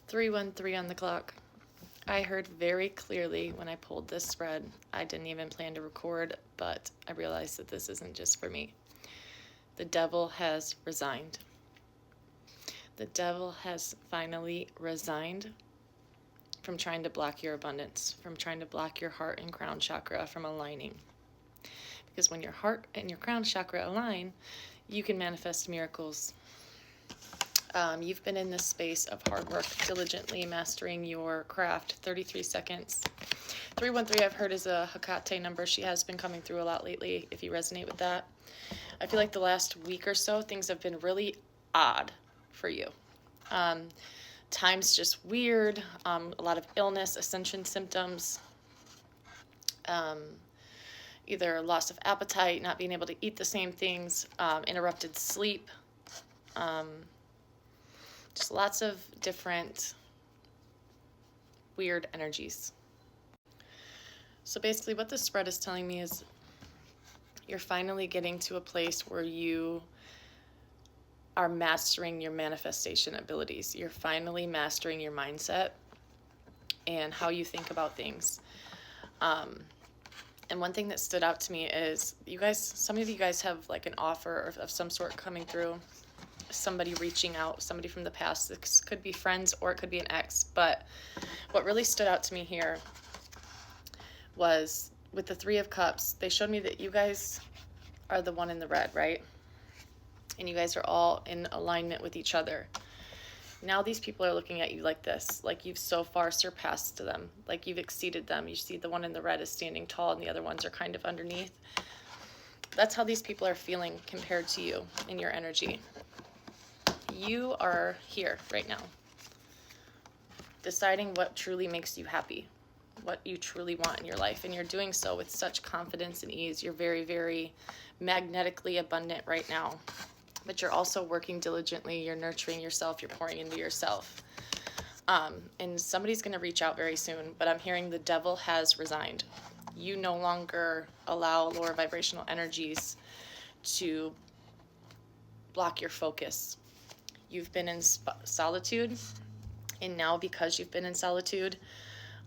3:13 on the clock. I heard very clearly when I pulled this spread. I didn't even plan to record, but I realized that this isn't just for me. The devil has resigned. The devil has finally resigned from trying to block your abundance, from trying to block your heart and crown chakra from aligning. Because when your heart and your crown chakra align, you can manifest miracles. You've been in this space of hard work, diligently mastering your craft. 33 seconds. 313 I've heard is a Hecate number. She has been coming through a lot lately, if you resonate with that. I feel like the last week or so, things have been really odd for you. Time's just weird. A lot of illness, ascension symptoms. Either loss of appetite, not being able to eat the same things, interrupted sleep. Just lots of different weird energies. So basically what this spread is telling me is you're finally getting to a place where you are mastering your manifestation abilities. You're finally mastering your mindset and how you think about things. And one thing that stood out to me is some of you guys have like an offer of some sort coming through. Somebody reaching out, somebody from the past. This could be friends or it could be an ex. But what really stood out to me here was with the Three of Cups, they showed me that you guys are the one in the red, right? And you guys are all in alignment with each other. Now these people are looking at you like this, like you've so far surpassed them, like you've exceeded them. You see the one in the red is standing tall and the other ones are kind of underneath. That's how these people are feeling compared to you in your energy. You are here right now, deciding what truly makes you happy, what you truly want in your life, and you're doing so with such confidence and ease. You're very, very magnetically abundant right now, but you're also working diligently. You're nurturing yourself. You're pouring into yourself. And somebody's going to reach out very soon, but I'm hearing the devil has resigned. You no longer allow lower vibrational energies to block your focus. You've been in solitude, and now because you've been in solitude,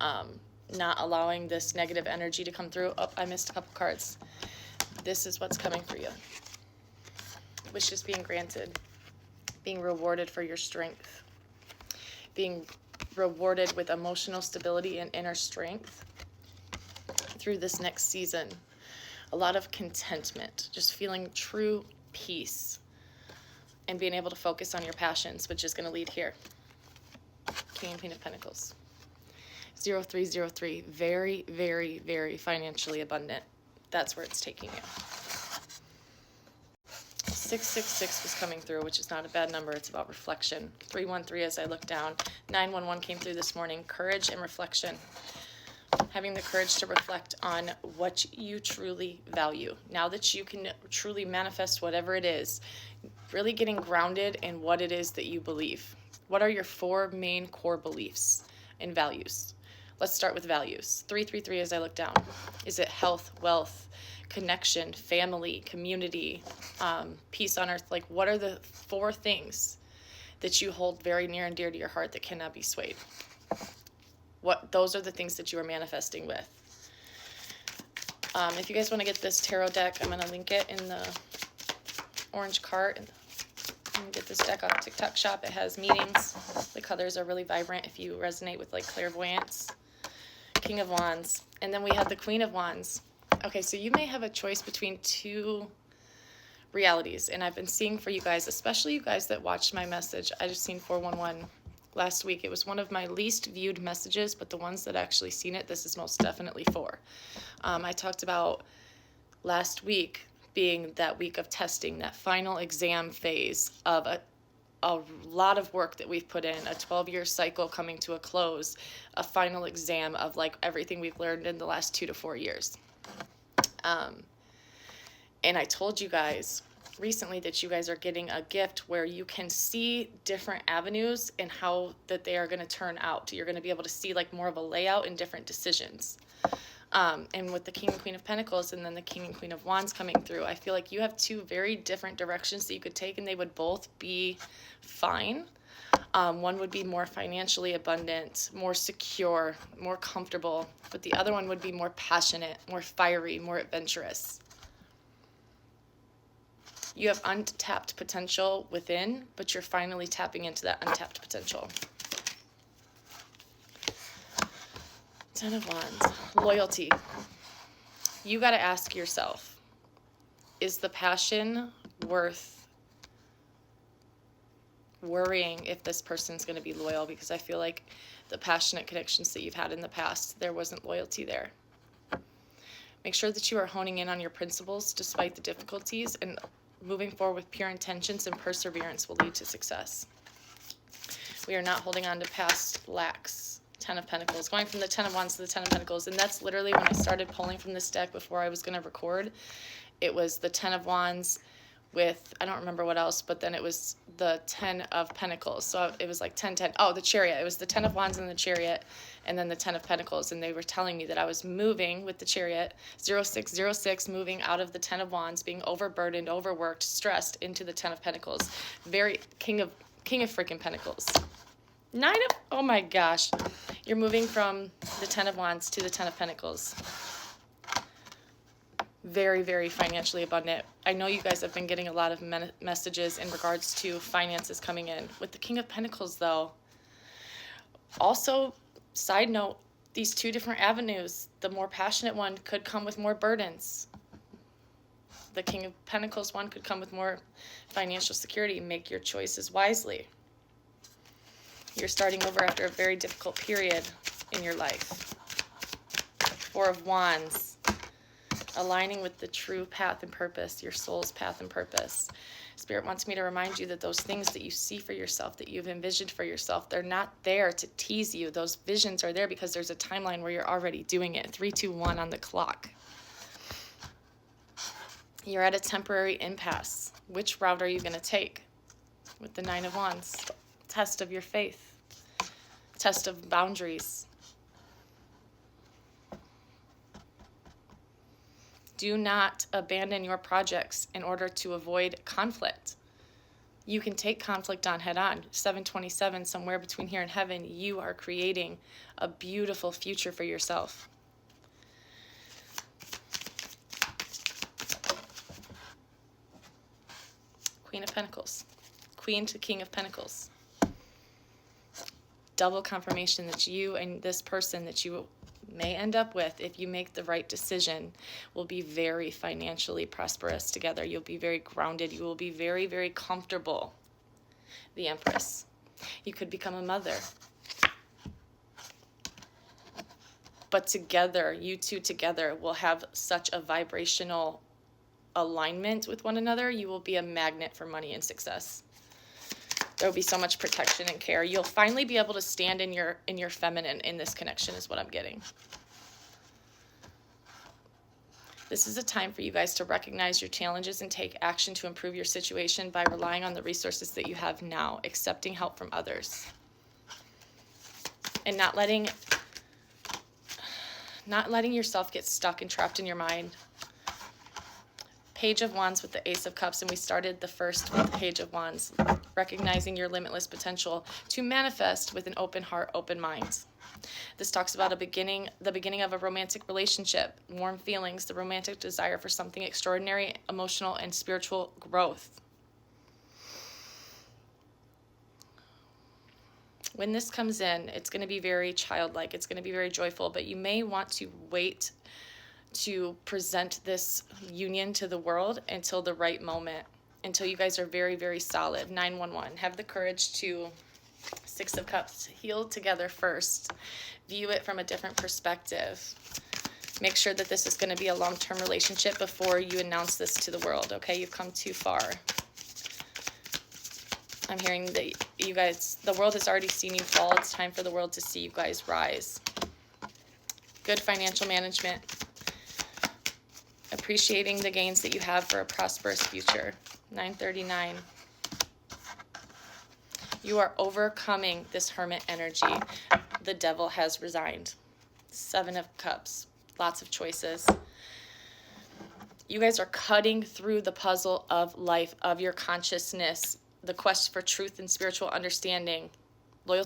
not allowing this negative energy to come through. Oh, I missed a couple cards. This is what's coming for you. Wishes being granted, being rewarded for your strength, being rewarded with emotional stability and inner strength through this next season. A lot of contentment, just feeling true peace and being able to focus on your passions, which is going to lead here. King and Queen of Pentacles. 0303, very, very, very financially abundant. That's where it's taking you. 666 was coming through, which is not a bad number. It's about reflection. 313 as I look down. 911 came through this morning. Courage and reflection. Having the courage to reflect on what you truly value. Now that you can truly manifest whatever it is, really getting grounded in what it is that you believe. What are your 4 main core beliefs and values? Let's start with values. 333 as I look down. Is it health, wealth, connection, family, community, peace on earth? Like, what are the 4 things that you hold very near and dear to your heart that cannot be swayed? Those are the things that you are manifesting with. If you guys want to get this tarot deck, I'm going to link it in the orange cart. And get this deck off TikTok shop. It has meanings. The colors are really vibrant if you resonate with like clairvoyance. King of Wands. And then we have the Queen of Wands. Okay, so you may have a choice between 2 realities. And I've been seeing for you guys, especially you guys that watched my message. I just seen 411 last week. It was one of my least viewed messages, but the ones that actually seen it, this is most definitely for. I talked about last week being that week of testing, that final exam phase of a lot of work that we've put in, a 12-year cycle coming to a close, a final exam of like everything we've learned in the last 2 to 4 years. And I told you guys recently that you guys are getting a gift where you can see different avenues and how that they are going to turn out. You're going to be able to see like more of a layout and different decisions. And with the King and Queen of Pentacles and then the King and Queen of Wands coming through, I feel like you have 2 very different directions that you could take and they would both be fine. One would be more financially abundant, more secure, more comfortable, but the other one would be more passionate, more fiery, more adventurous. You have untapped potential within, but you're finally tapping into that untapped potential. Ten of Wands, loyalty. You got to ask yourself, is the passion worth worrying if this person's going to be loyal? Because I feel like the passionate connections that you've had in the past, there wasn't loyalty there. Make sure that you are honing in on your principles despite the difficulties, and moving forward with pure intentions and perseverance will lead to success. We are not holding on to past lacks. Ten of Pentacles, going from the Ten of Wands to the Ten of Pentacles. And that's literally when I started pulling from this deck before I was going to record. It was the Ten of Wands with, I don't remember what else, but then it was the 10 of Pentacles. So it was like 10, 10. Oh, the Chariot. It was the 10 of Wands and the Chariot, and then the 10 of Pentacles. And they were telling me that I was moving with the Chariot, 0606, moving out of the 10 of Wands, being overburdened, overworked, stressed, into the 10 of Pentacles. Very King of freaking Pentacles. Oh my gosh. You're moving from the 10 of Wands to the 10 of Pentacles. Very, very financially abundant. I know you guys have been getting a lot of messages in regards to finances coming in. With the King of Pentacles, though, also, side note, these two different avenues, the more passionate one could come with more burdens. The King of Pentacles one could come with more financial security. Make your choices wisely. You're starting over after a very difficult period in your life. Four of Wands. Aligning with the true path and purpose, your soul's path and purpose. Spirit wants me to remind you that those things that you see for yourself, that you've envisioned for yourself, they're not there to tease you. Those visions are there because there's a timeline where you're already doing it. 3, 2, 1 on the clock. You're at a temporary impasse. Which route are you going to take? With the 9 of Wands. Test of your faith. Test of boundaries. Do not abandon your projects in order to avoid conflict. You can take conflict on head on. 727, somewhere between here and heaven, you are creating a beautiful future for yourself. Queen of Pentacles. Queen to King of Pentacles. Double confirmation that you and this person that you may end up with, if you make the right decision, will be very financially prosperous together. You'll be very grounded. You will be very, very comfortable. The Empress. You could become a mother. But together, you two together will have such a vibrational alignment with one another. You will be a magnet for money and success. There will be so much protection and care. You'll finally be able to stand in your feminine in this connection is what I'm getting. This is a time for you guys to recognize your challenges and take action to improve your situation by relying on the resources that you have now, accepting help from others, and not letting yourself get stuck and trapped in your mind. Page of Wands with the Ace of Cups, and we started the first with the Page of Wands, recognizing your limitless potential to manifest with an open heart, open mind. This talks about the beginning of a romantic relationship, warm feelings, the romantic desire for something extraordinary, emotional, and spiritual growth. When this comes in, it's going to be very childlike. It's going to be very joyful, but you may want to wait to present this union to the world until the right moment, until you guys are very, very solid. 911. Have the courage to, 6 of Cups, heal together first. View it from a different perspective. Make sure that this is going to be a long-term relationship before you announce this to the world, okay? You've come too far. I'm hearing that you guys, the world has already seen you fall. It's time for the world to see you guys rise. Good financial management. Appreciating the gains that you have for a prosperous future. 939. You are overcoming this hermit energy. The devil has resigned. 7 of Cups. Lots of choices. You guys are cutting through the puzzle of life, of your consciousness. the quest for truth and spiritual understanding, loyalty